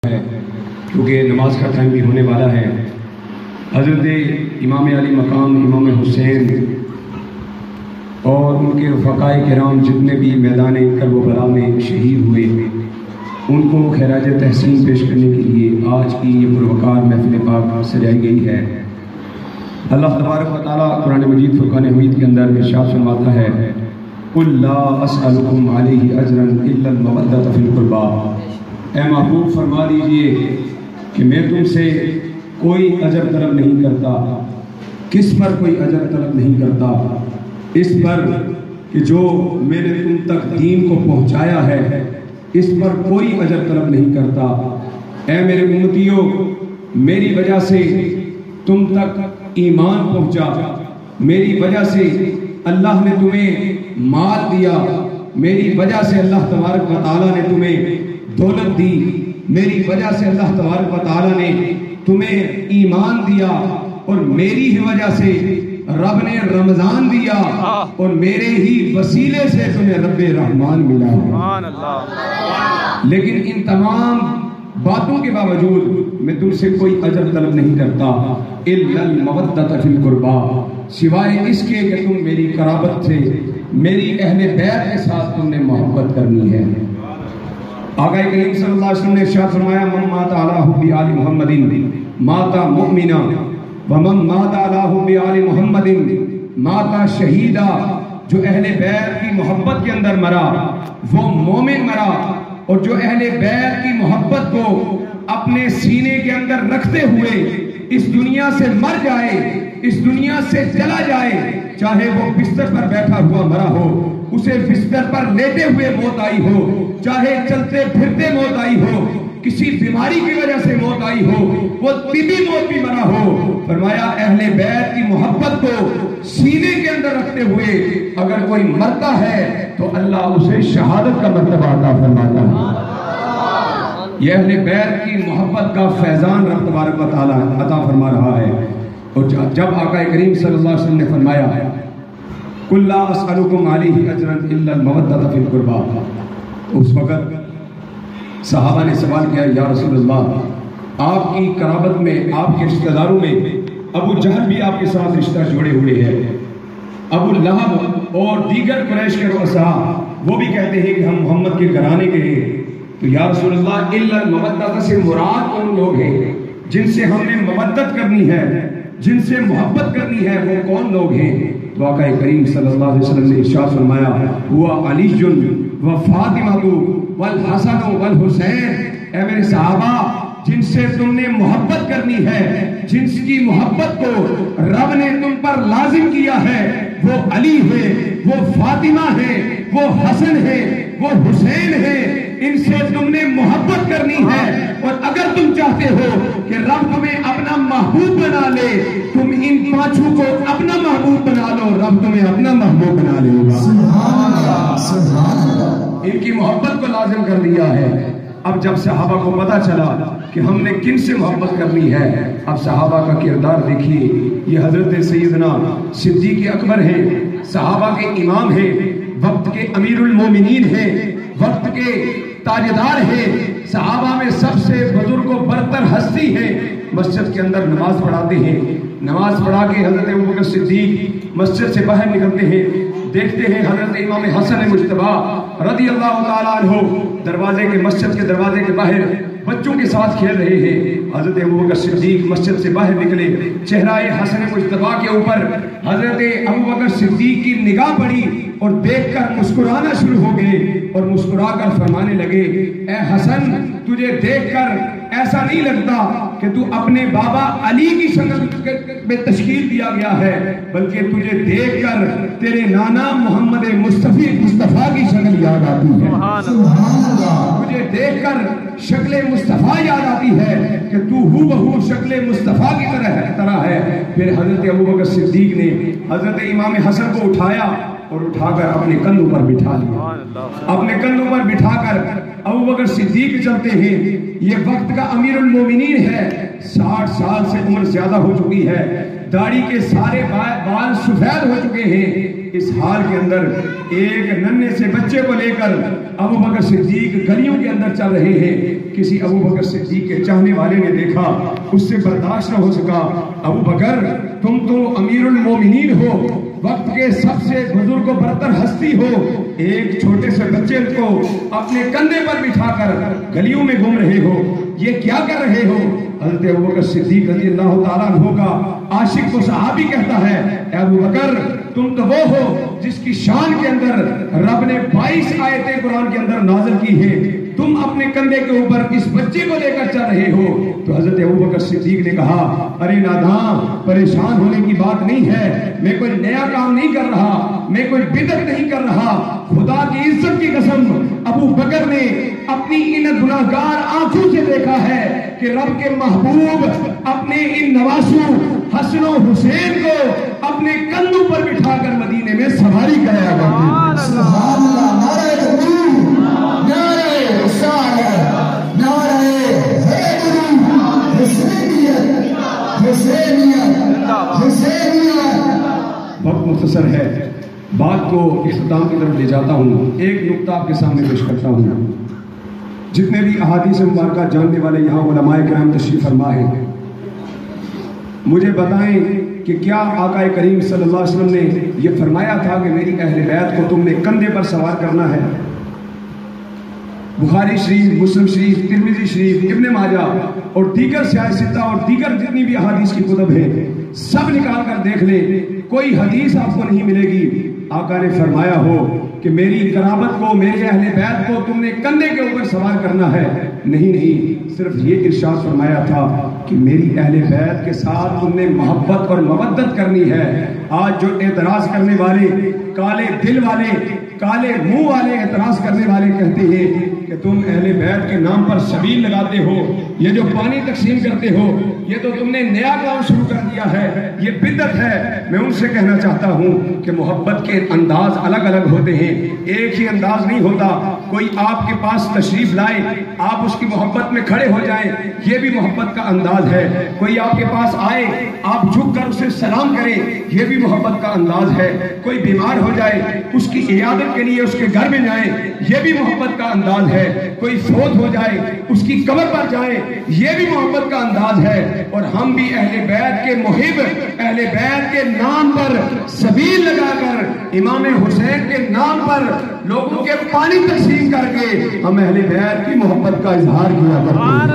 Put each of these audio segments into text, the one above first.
ہے کیونکہ نماز کا ٹائم بھی ہونے والا ہے۔ حضرت امام علی مقام امام حسین اور ان کے رفقائے کرام جتنے بھی میدان کرب و بلا میں شہید ہوئے ان کو خراج تحسین پیش کرنے کے لیے آج کی یہ پروقار محفل پاک سجائی گئی ہے۔ اللہ تبارک و تعالیٰ قرآن مجید فرقان حمید کے اندر ارشاد فرماتا ہے قُلْ لَا أَسْأَلُكُمْ عَلَيْهِ أَجْرًا إِلَّا الْمَوَدَّةَ فِي الْقُرْبَى، اے محبوب فرما دیجئے کہ میں تم سے کوئی اجر طلب نہیں کرتا۔ کس پر کوئی اجر طلب نہیں کرتا؟ اس پر کہ جو میں نے تم تک دین کو پہنچایا ہے اس پر کوئی اجر طلب نہیں کرتا۔ اے میرے امتیوں، میری وجہ سے تم تک ایمان پہنچا، میری وجہ سے اللہ نے تمہیں مال دیا، میری وجہ سے اللہ تبارک و تعالیٰ نے تمہیں دولت دی، میری وجہ سے اللہ تبارک و تعالیٰ نے تمہیں ایمان دیا، اور میری ہی وجہ سے رب نے رمضان دیا، اور میرے ہی وسیلے سے تمہیں رب رحمان ملا۔ لیکن ان تمام باتوں کے باوجود میں تم سے کوئی اجر طلب نہیں کرتا الا المودۃ فی القربى، سوائے اس کے کہ تم میری قرابت سے، میری اہل بیت کے ساتھ تم نے محبت کرنی ہے۔ آقا کریم صلی اللہ علیہ وسلم نے ارشاد فرمایا من مات علی حب آل محمد مات مؤمنا ومن مات علی حب آل محمد مات شہیدا، جو اہل بیت کی محبت کے اندر مرا وہ مومن مرا، اور جو اہل بیت کی محبت کو اپنے سینے کے اندر رکھتے ہوئے اس دنیا سے مر جائے، اس دنیا سے چلا جائے، چاہے وہ بستر پر بیٹھا ہوا مرا ہو، اسے بستر پر لیٹے ہوئے موت آئی ہو، چاہے چلتے پھرتے موت آئی ہو، کسی بیماری کی وجہ سے موت آئی ہو، وہ طبی موت بھی مرا ہو، فرمایا اہل بیت کی محبت کو سینے کے اندر رکھتے ہوئے اگر کوئی مرتا ہے تو اللہ اسے شہادت کا مرتبہ عطا فرماتا ہے۔ یہ اہل بیت کی محبت کا فیضان رب تبارک و تعالیٰ عطا فرما رہا ہے۔ اور جب آقا کریم صلی اللہ علیہ وسلم نے فرمایا قُلْ لَا أَسْأَلُكُمْ عَلَيْهِ أَجْرًا إِلَّا الْمَوَدَّةَ فِي الْقُرْبَى، اس وقت صحابہ نے سوال کیا یا رسول اللہ، آپ کی قرابت میں، آپ کے رشتہ داروں میں ابو جہل بھی آپ کے ساتھ رشتہ جوڑے ہوئے ہیں، ابو لہب اور دیگر قریش کے رؤساء وہ بھی کہتے ہیں کہ ہم محمد کے گھرانے کے ہیں، تو یا رسول اللہ الا المودۃ سے مراد ان لوگ ہیں جن سے ہم نے مودت کرنی ہے، جن سے محبت کرنی ہے، وہ کون لوگ ہیں؟ تو آقا کریم صلی اللہ علیہ وسلم نے ارشاد فرمایا ہوا علی و فاطمہ والحسن والحسین، اے میرے صحابہ جن سے تم نے محبت کرنی ہے، جن کی محبت کو رب نے تم پر لازم کیا ہے، وہ علی ہے، وہ فاطمہ ہے، وہ حسن ہے، وہ حسین ہے، ان سے تم نے محبت کرنی ہے۔ اور اگر تم چاہتے ہو کہ رب تمہیں اپنا محبوب بنا لے، تم ان پانچوں کو اپنا محبوب بنا لو، رب تمہیں اپنا محبوب بنا لے گا۔ سبحان اللہ، سبحان اللہ، ان کی محبت کو لازم کر دیا ہے۔ اب جب صحابہ کو پتا چلا کہ ہم نے کن سے محبت کرنی ہے، اب صحابہ کا کردار دیکھیے، یہ حضرت سیدنا صدیق اکبر ہیں، صحابہ کے امام ہیں، وقت کے امیر المومنین ہیں، وقت کے تاجدار ہیں، صحابہ میں سب سے بزرگ و برتر ہستی ہیں، مسجد کے اندر نماز پڑھاتے ہیں، نماز پڑھا کے حضرت ابوبکر صدیق مسجد سے باہر نکلتے ہیں، دیکھتے ہیں حضرت امام حسن مجتبیٰ رضی اللہ تعالیٰ عنہ دروازے کے، مسجد کے دروازے کے باہر بچوں کے ساتھ کھیل رہے ہیں۔ حضرت ابوبکر صدیق مسجد سے باہر نکلے، چہرہ حسن مجتبیٰ کے اوپر حضرت ابوبکر صدیق کی نگاہ پڑی اور دیکھ کر مسکرانا شروع ہو گئے، اور مسکرا کر فرمانے لگے اے حسن، تجھے دیکھ کر ایسا نہیں لگتا کہ تو اپنے بابا علی کی شکل میں تشکیل دیا گیا ہے، بلکہ تجھے دیکھ کر تیرے نانا محمد مصطفیٰ کی شکل یاد آتی ہے۔ تجھے دیکھ کر شکل مصطفیٰ یاد آتی ہے کہ تو ہو بہو شکل مصطفیٰ کی طرح ہے۔ پھر حضرت ابوبکر صدیق نے حضرت امام حسن کو اٹھایا اور اٹھا کر اپنے کندھوں پر بٹھا لیا، اپنے کندھوں پر بٹھا کر ابوبکر صدیق چلتے ہیں۔ یہ وقت کا امیر المومنین ہے، 60 سال سے عمر زیادہ ہو چکی ہے، داڑھی کے سارے بال سفید ہو چکے ہیں، اس حال کے اندر ایک ننھے سے بچے کو لے کر ابو بکر صدیق گلیوں کے اندر چل رہے ہیں۔ کسی ابو بکر صدیق کے چاہنے والے نے دیکھا، اس سے برداشت نہ ہو سکا، ابو بکر تم تو امیر المومنین ہو، وقت کے سب سے بزرگ و برتر ہستی ہو، ایک چھوٹے سے بچے کو اپنے کندھے پر بٹھا کر گلیوں میں گھوم رہے ہو، یہ کیا کر رہے ہو؟ حضرت ابو بکر صدیق رضی اللہ تعالیٰ عنہ کا عاشق کو صحابی کہتا ہے، اے ابو بکر تم تو وہ ہو جس کی شان کے اندر رب نے 22 آیتیں قرآن کے اندر نازل کی ہیں، تم اپنے کندھے کے اوپر اس بچے کو لے کر چل رہے ہو۔ تو حضرت ابو بکر صدیق نے کہا، ارے ناداں، پریشان ہونے کی بات نہیں ہے، میں کوئی نیا کام نہیں کر رہا، میں کوئی بدعت نہیں کر رہا، خدا کی عزت کی قسم ابو بکر نے اپنی ان گناہگار آنکھوں سے دیکھا ہے کہ رب کے محبوب اپنے ان نواسوں حسن و حسین کو اپنے کندھوں پر بٹھا کر مدینے میں سواری کرایا کرتے۔ سبحان اللہ، نعرہ تکبیر، نعرہ رسالت، نعرہ حیدری، حسینیت، حسینیت، حسینیت۔ وقت مختصر ہے، بات کو اختتام کی طرف لے جاتا ہوں۔ ایک نقطہ آپ کے سامنے پیش کرتا ہوں۔ جتنے بھی احادیث مبارکہ جاننے والے یہاں علماء کرام تشریف فرما ہیں، مجھے بتائیں کہ کیا آقا کریم صلی اللہ علیہ وسلم نے یہ فرمایا تھا کہ میری اہل بیت کو تم نے کندھے پر سوار کرنا ہے؟ بخاری شریف، مسلم شریف، ترمذی شریف، ابن ماجہ اور دیگر سیاہ ستہ اور دیگر جتنی بھی احادیث کی کتب ہیں، سب نکال کر دیکھ لیں، کوئی حدیث آپ کو نہیں ملے گی آقا نے فرمایا ہو کہ میری قرابت کو، میرے اہل بیت کو تم نے کندھے کے اوپر سوار کرنا ہے۔ نہیں، صرف یہ ارشاد فرمایا تھا کہ میری اہل بیت کے ساتھ تم نے محبت اور مودت کرنی ہے۔ آج جو اعتراض کرنے والے، کالے دل والے، کالے منہ والے اعتراض کرنے والے کہتے ہیں کہ تم اہل بیت کے نام پر شبیل لگاتے ہو، یہ جو پانی تقسیم کرتے ہو، یہ تو تم نے نیا کام شروع کر دیا ہے، یہ بدعت ہے۔ میں ان سے کہنا چاہتا ہوں کہ محبت کے انداز الگ الگ ہوتے ہیں، ایک ہی انداز نہیں ہوتا۔ کوئی آپ کے پاس تشریف لائے، آپ اس کی محبت میں کھڑے ہو جائیں، یہ بھی محبت کا انداز ہے۔ کوئی آپ کے پاس آئے، آپ جھک کر اسے سلام کریں، یہ بھی محبت کا انداز ہے۔ کوئی بیمار ہو جائے، اس کی عیادت کے لیے اس کے گھر میں جائیں، یہ بھی محبت کا انداز ہے۔ کوئی فوت ہو جائے، اس کی قبر پر جائیں، یہ بھی محبت کا انداز ہے۔ اور ہم بھی اہل بیت کے محب، اہل بیت کے نام پر سبیل لگا کر، امام حسین کے نام پر لوگوں کے پانی تقسیم کر کے ہم اہل بیت کی محبت کا اظہار کیا کرتے ہیں۔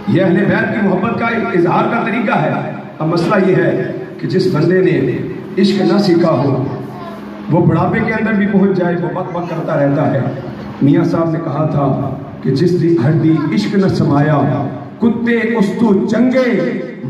یہ اہل بیت کی محبت کا اظہار کا طریقہ ہے۔ اب مسئلہ یہ ہے کہ جس بندے نے عشق نہ سیکھا ہو، وہ بڑھاپے کے اندر بھی پہنچ جائے، وہ بک بک کرتا رہتا ہے۔ میاں صاحب نے کہا تھا کہ جس دی ہڈی عشق نہ سمایا، کتے اس تو چنگے،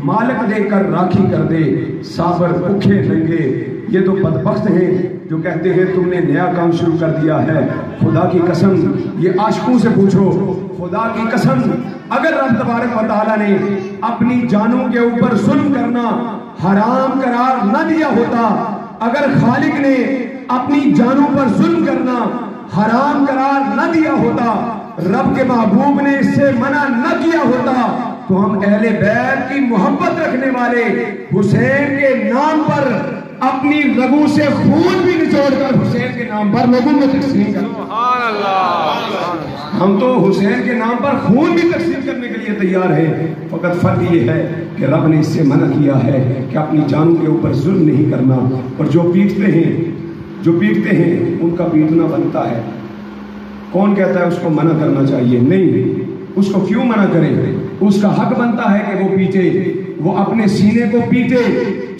مالک دے کر راکھی کر دے، صابر بھوکے ننگے۔ یہ تو بدبخت ہیں جو کہتے ہیں تم نے نیا کام شروع کر دیا ہے۔ خدا کی قسم، یہ عاشقوں سے پوچھو، خدا کی قسم اگر رب تبارک و تعالیٰ نے اپنی جانوں کے اوپر ظلم کرنا حرام قرار نہ دیا ہوتا، اگر خالق نے اپنی جانوں پر ظلم کرنا حرام قرار نہ دیا ہوتا، رب کے محبوب نے اس سے منع نہ کیا ہوتا، تو ہم اہل بیت کی محبت رکھنے والے حسین کے نام پر اپنی رگوں سے خون بھی نچوڑ کر حسین کے نام پر لوگوں میں تقسیم کرتے ہیں۔ ہم تو حسین کے نام پر خون بھی تقسیم کرنے کے لیے تیار ہیں، فقط فرق یہ ہے کہ رب نے اس سے منع کیا ہے کہ اپنی جانوں کے اوپر ظلم نہیں کرنا۔ اور جو پیٹتے ہیں ان کا پیٹنا بنتا ہے۔ کون کہتا ہے اس کو منع کرنا چاہیے؟ نہیں، اس کو کیوں منع کریں؟ اس کا حق بنتا ہے کہ وہ پیٹے، وہ اپنے سینے کو پیٹے،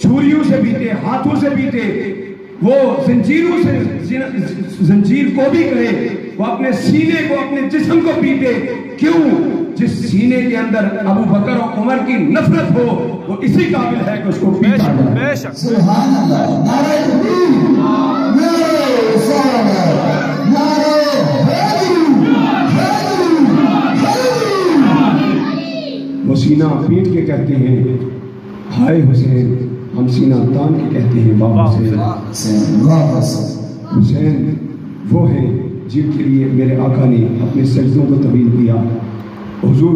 چھریوں سے پیٹے، ہاتھوں سے پیٹے، وہ زنجیروں سے زنجیر کو بھی کرے، وہ اپنے سینے کو، اپنے جسم کو پیٹے۔ کیوں؟ جس سینے کے اندر ابو بکر و عمر کی نفرت ہو، وہ اسی قابل ہے کہ اس کو پیٹا جائے۔ سبحان اللہ، نعرہ تکبیر، نعرہ رسالت، نعرہ حیدری، وہ سینہ پیٹ کے کہتے ہیں ہائے حسین، ہم سینہ تان کے کہتے ہیں بابا حسین۔ حسین وہ ہیں جن کے لیے میرے آقا نے اپنے سجدوں کو طویل کیا۔ حضور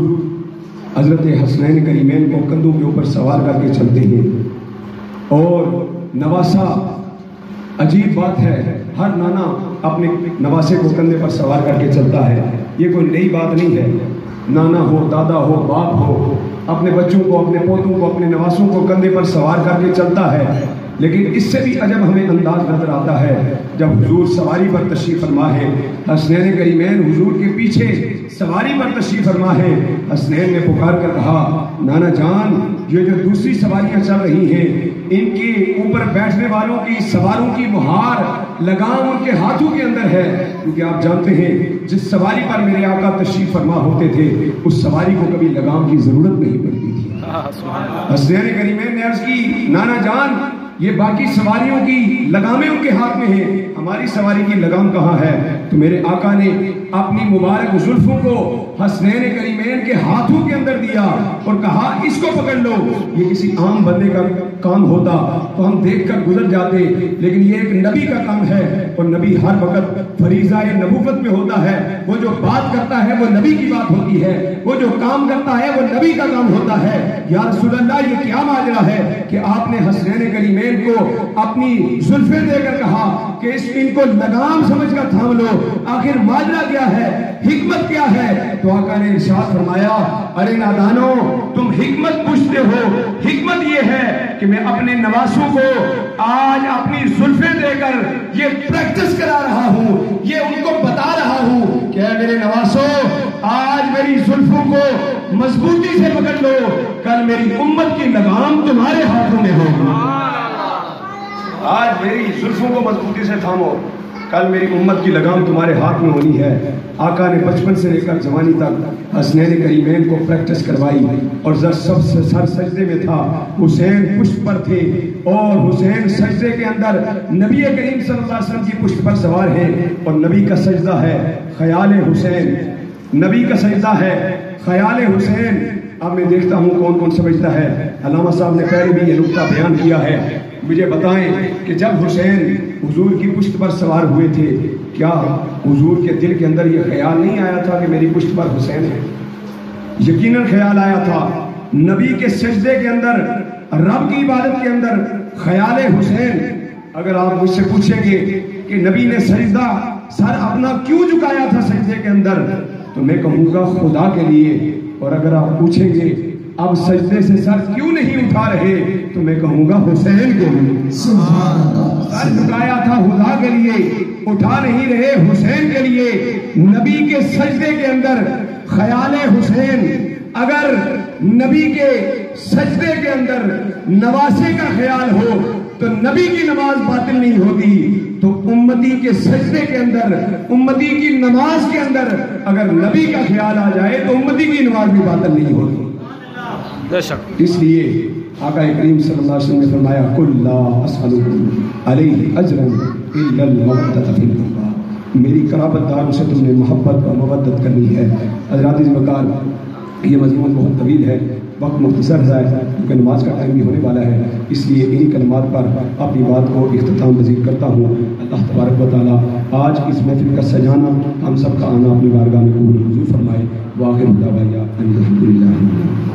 حضرت حسنین کریمین کو کندھوں کے اوپر سوار کر کے چلتے ہیں. اور نواسا، عجیب بات ہے، ہر نانا اپنے نواسے کو کندھے پر سوار کر کے چلتا ہے. یہ کوئی نئی بات نہیں ہے. نانا ہو، دادا ہو، باپ ہو، اپنے بچوں کو، اپنے پوتوں کو، اپنے نواسوں کو کندھے پر سوار کر کے چلتا ہے. لیکن اس سے بھی عجب ہمیں انداز نظر آتا ہے جب حضور سواری پر تشریف فرما ہے. حسنین کریمین حضور کے پیچھے سواری پر تشریف فرما ہے. حسنین نے پکار کر کہا، نانا جان، یہ جو دوسری سواریاں چل رہی ہیں، ان کے اوپر بیٹھنے والوں کی، سواروں کی مہار، لگام ان کے ہاتھوں کے اندر ہے. کیونکہ آپ جانتے ہیں جس سواری پر میرے آقا تشریف فرما ہوتے تھے اس سواری کو کبھی لگام کی ضرورت نہیں پڑتی تھی. حسنین کریمین نے عرض کی، نانا جان، یہ باقی سواریوں کی لگامیں ان کے ہاتھ میں ہیں، ہماری سواری کی لگام کہاں ہے؟ تو میرے آقا نے اپنی مبارک زلفوں کو حسنین کریمین کے ہاتھوں کے اندر دیا اور کہا، اس کو پکڑ لو. یہ کسی عام بندے کا کام ہوتا تو ہم دیکھ کر گزر جاتے، لیکن یہ ایک نبی کا کام ہے، اور نبی ہر وقت فریضہ نبوت میں ہوتا ہے. وہ جو بات کرتا ہے وہ نبی کی بات ہوتی ہے، وہ جو کام کرتا ہے وہ نبی کا کام ہوتا ہے. یا رسول اللہ، یہ کیا ماجرا ہے کہ آپ نے حسنین کریمین کو اپنی زلفیں دے کر کہا کہ ان کو لگام سمجھ کر تھام لو؟ آخر ماجرا کیا ہے؟ حکمت کیا ہے؟ تو آقا نے ارشاد فرمایا، ارے نادانو، تم حکمت پوچھتے ہو. حکمت یہ ہے کہ میں اپنے نواسوں کو آج اپنی زلفیں دے کر یہ پریکٹس کرا رہا ہوں، یہ ان کو بتا رہا ہوں کہ اے میرے نواسوں، آج میری زلفوں کو مضبوطی سے پکڑ لو، کل میری امت کی لگام تمہارے ہاتھوں میں ہوگی. آج میری زلفوں کو مضبوطی سے تھامو، کل میری امت کی لگام تمہارے ہاتھ میں ہونی ہے. آقا نے بچپن سے لے کر جوانی تک حسنین کریمین کو پریکٹس کروائی، اور سب سے سر سجدے میں تھا. حسین پشت پر تھے اور حسین سجدے کے اندر نبی کریم صلی اللہ علیہ وسلم کی پشت پر سوار ہیں، اور نبی کا سجدہ ہے خیال حسین. نبی کا سجدہ ہے خیال حسین. اب میں دیکھتا ہوں کون کون سمجھتا ہے. علامہ صاحب نے پہلے بھی یہ نقطہ بیان کیا ہے. مجھے بتائیں کہ جب حسین حضور کی پشت پر سوار ہوئے تھے، کیا حضور کے دل کے اندر یہ خیال نہیں آیا تھا کہ میری پشت پر حسین ہے؟ یقیناً خیال آیا تھا. نبی کے سجدے کے اندر، رب کی عبادت کے اندر خیال حسین. اگر آپ مجھ سے پوچھیں گے کہ نبی نے سجدہ سر اپنا کیوں جھکایا تھا سجدے کے اندر، تو میں کہوں گا خدا کے لیے. اور اگر آپ پوچھیں گے اب سجدے سے سر کیوں نہیں اٹھا رہے، تو میں کہوں گا حسین کے لیے. سر جھکایا تھا خدا کے لیے، اٹھا نہیں رہے حسین کے لیے. نبی کے سجدے کے اندر خیال حسین. اگر نبی کے سجدے کے اندر نواسے کا خیال ہو تو نبی کی نماز باطل نہیں ہوتی. تو امتی کے سجدے کے اندر، امتی کی نماز کے اندر اگر نبی کا خیال آ جائے تو امتی کی نماز بھی باطل نہیں ہوتی. اس لیے آقا کریم صلی اللہ علیہ وسلم نے فرمایا، قُلْ لَا أَسْأَلُكُمْ عَلَيْهِ أَجْرًا إِلَّا الْمَوَدَّةَ فِي الْقُرْبَى. میری قرابت داروں سے تم نے محبت اور مودت کرنی ہے. حضرات وقار، یہ مضمون بہت طویل ہے، وقت مختصر ہے کیونکہ نماز کا ٹائم بھی ہونے والا ہے. اس لیے انہی کلمات پر اپنی بات کو اختتام پذیر کرتا ہوں. اللہ تبارک و تعالیٰ آج اس محفل کا سجانا، ہم سب کا آنا اپنی بارگاہ میں قبول منظور فرمائے. وآخر دعوانا ان الحمد للہ.